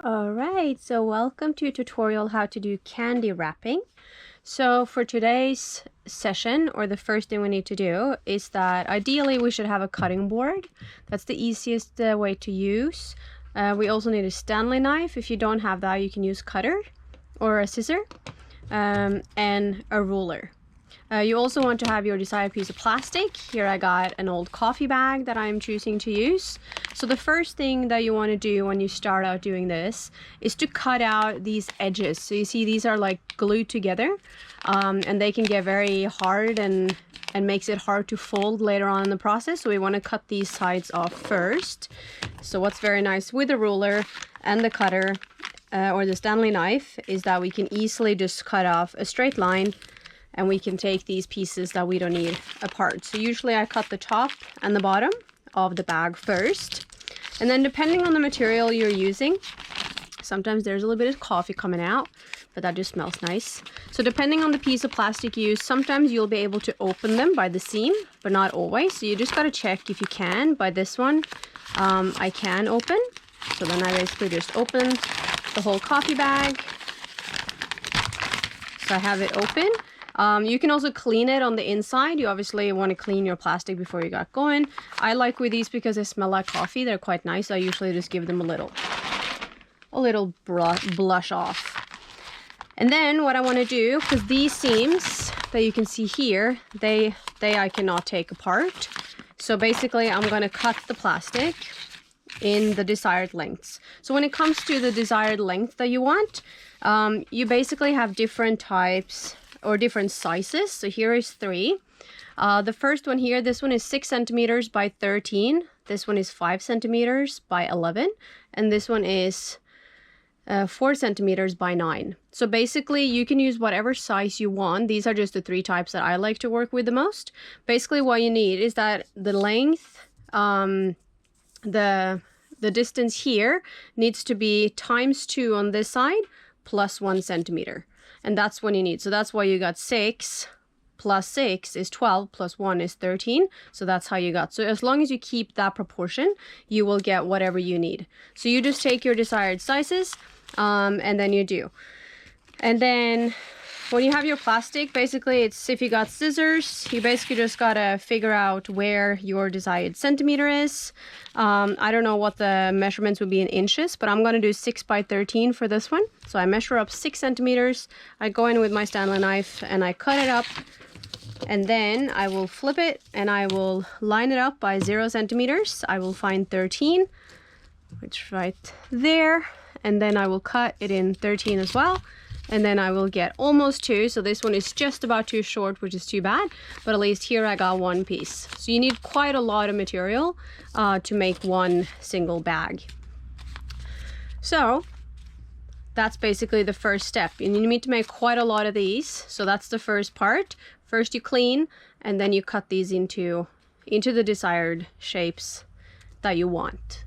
Alright, so welcome to a tutorial how to do candy wrapping. So for today's session, or the first thing we need to do is that ideally we should have a cutting board. That's the easiest way to use. We also need a Stanley knife. If you don't have that, you can use cutter or a scissor, and a ruler. You also want to have your desired piece of plastic. Here I got an old coffee bag that I'm choosing to use. So the first thing that you want to do when you start out doing this is to cut out these edges. So you see these are like glued together, and they can get very hard and makes it hard to fold later on in the process. So we want to cut these sides off first. So what's very nice with the ruler and the cutter or the Stanley knife is that we can easily just cut off a straight line, and we can take these pieces that we don't need apart. So usually I cut the top and the bottom of the bag first. And then depending on the material you're using, sometimes there's a little bit of coffee coming out, but that just smells nice. So depending on the piece of plastic you use, sometimes you'll be able to open them by the seam, but not always. So you just gotta check if you can. By this one, I can open. So then I basically just open the whole coffee bag. So I have it open. You can also clean it on the inside. You obviously want to clean your plastic before you got going. I like with these because they smell like coffee. They're quite nice. I usually just give them a little blush off. And then what I want to do, because these seams that you can see here, they I cannot take apart. So basically I'm going to cut the plastic in the desired lengths. So when it comes to the desired length that you want, you basically have different types or different sizes. So here is 3. The first one here, this one is 6 centimeters by 13. This one is 5 centimeters by 11. And this one is 4 centimeters by 9. So basically you can use whatever size you want. These are just the 3 types that I like to work with the most. Basically what you need is that the length, the distance here needs to be times 2 on this side plus 1 centimeter. And that's what you need. So that's why you got 6 plus 6 is 12 plus 1 is 13. So that's how you got. So as long as you keep that proportion, you will get whatever you need. So you just take your desired sizes, and then you do. And then when you have your plastic, basically it's, if you got scissors, you basically just gotta figure out where your desired centimeter is. I don't know what the measurements would be in inches, but I'm gonna do 6 by 13 for this one. So I measure up 6 centimeters. I go in with my Stanley knife and I cut it up, and then I will flip it and I will line it up by 0 centimeters. I will find 13, which right there, and then I will cut it in 13 as well. And then I will get almost 2. So this one is just about too short, which is too bad. But at least here I got 1 piece. So you need quite a lot of material to make one single bag. So that's basically the first step. And you need to make quite a lot of these. So that's the first part. First you clean, and then you cut these into the desired shapes that you want.